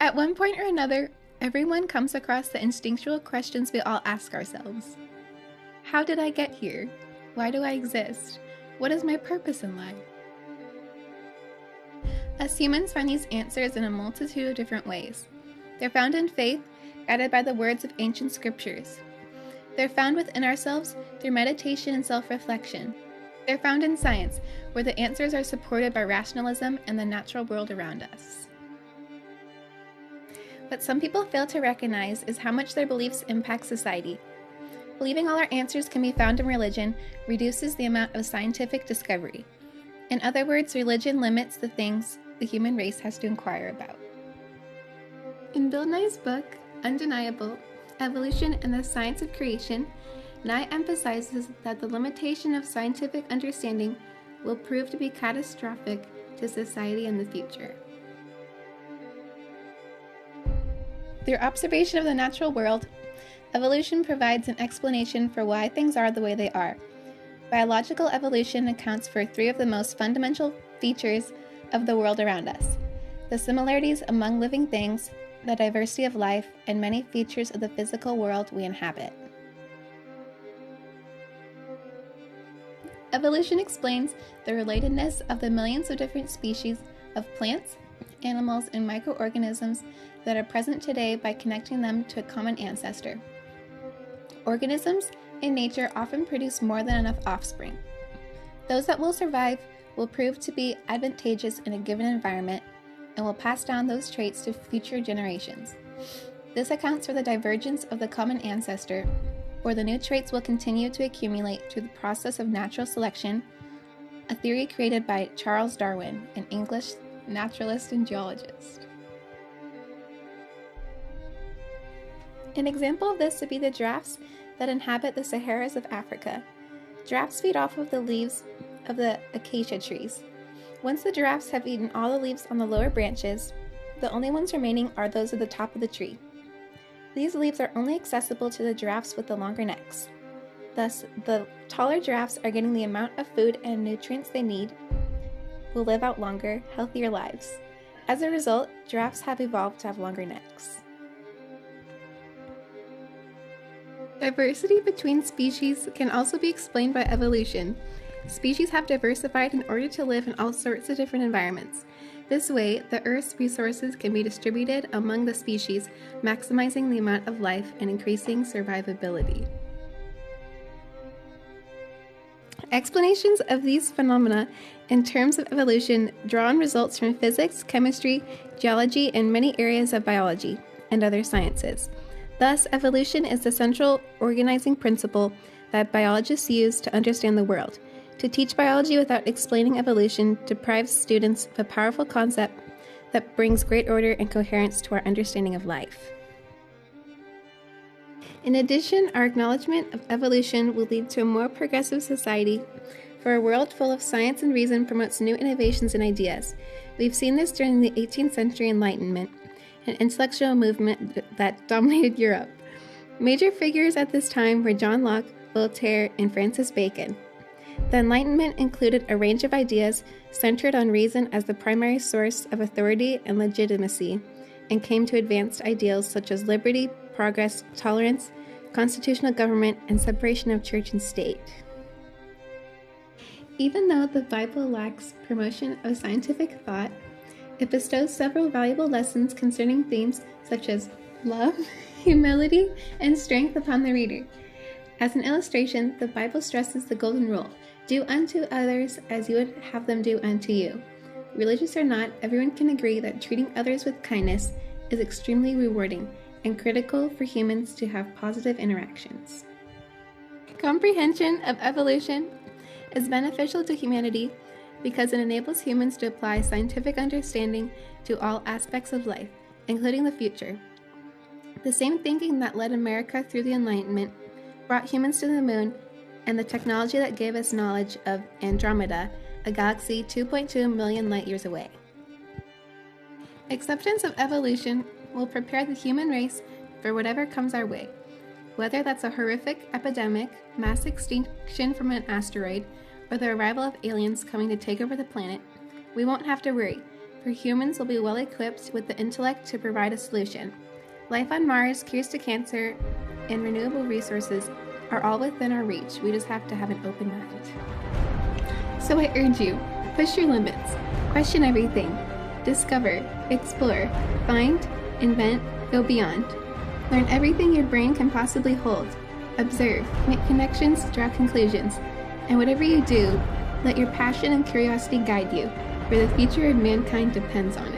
At one point or another, everyone comes across the instinctual questions we all ask ourselves. How did I get here? Why do I exist? What is my purpose in life? Us humans find these answers in a multitude of different ways. They're found in faith, guided by the words of ancient scriptures. They're found within ourselves through meditation and self-reflection. They're found in science, where the answers are supported by rationalism and the natural world around us. What some people fail to recognize is how much their beliefs impact society. Believing all our answers can be found in religion reduces the amount of scientific discovery. In other words, religion limits the things the human race has to inquire about. In Bill Nye's book, Undeniable: Evolution and the Science of Creation, Nye emphasizes that the limitation of scientific understanding will prove to be catastrophic to society in the future. Through observation of the natural world, evolution provides an explanation for why things are the way they are. Biological evolution accounts for three of the most fundamental features of the world around us: the similarities among living things, the diversity of life, and many features of the physical world we inhabit. Evolution explains the relatedness of the millions of different species of plants, animals, and microorganisms that are present today by connecting them to a common ancestor. Organisms in nature often produce more than enough offspring. Those that will survive will prove to be advantageous in a given environment and will pass down those traits to future generations. This accounts for the divergence of the common ancestor, where the new traits will continue to accumulate through the process of natural selection, a theory created by Charles Darwin, an English naturalist and geologist. An example of this would be the giraffes that inhabit the Saharas of Africa. Giraffes feed off of the leaves of the acacia trees. Once the giraffes have eaten all the leaves on the lower branches, the only ones remaining are those at the top of the tree. These leaves are only accessible to the giraffes with the longer necks. Thus, the taller giraffes are getting the amount of food and nutrients they need, will live out longer, healthier lives. As a result, giraffes have evolved to have longer necks. Diversity between species can also be explained by evolution. Species have diversified in order to live in all sorts of different environments. This way, the Earth's resources can be distributed among the species, maximizing the amount of life and increasing survivability. Explanations of these phenomena in terms of evolution draw on results from physics, chemistry, geology, and many areas of biology and other sciences. Thus, evolution is the central organizing principle that biologists use to understand the world. To teach biology without explaining evolution deprives students of a powerful concept that brings great order and coherence to our understanding of life. In addition, our acknowledgement of evolution will lead to a more progressive society, for a world full of science and reason promotes new innovations and ideas. We've seen this during the 18th century Enlightenment, an intellectual movement that dominated Europe. Major figures at this time were John Locke, Voltaire, and Francis Bacon. The Enlightenment included a range of ideas centered on reason as the primary source of authority and legitimacy, and came to advanced ideals such as liberty, progress, tolerance, constitutional government, and separation of church and state. Even though the Bible lacks promotion of scientific thought, it bestows several valuable lessons concerning themes such as love, humility, and strength upon the reader. As an illustration, the Bible stresses the golden rule: do unto others as you would have them do unto you. Religious or not, everyone can agree that treating others with kindness is extremely rewarding and critical for humans to have positive interactions. Comprehension of evolution is beneficial to humanity because it enables humans to apply scientific understanding to all aspects of life, including the future. The same thinking that led America through the Enlightenment brought humans to the moon, and the technology that gave us knowledge of Andromeda, a galaxy 2.2 million light years away. Acceptance of evolution will prepare the human race for whatever comes our way. Whether that's a horrific epidemic, mass extinction from an asteroid, or the arrival of aliens coming to take over the planet, we won't have to worry, for humans will be well equipped with the intellect to provide a solution. Life on Mars, cures to cancer, and renewable resources are all within our reach. We just have to have an open mind. So I urge you, push your limits, question everything, discover, explore, find, invent, go beyond. Learn everything your brain can possibly hold. Observe, make connections, draw conclusions, and whatever you do, let your passion and curiosity guide you, for the future of mankind depends on it.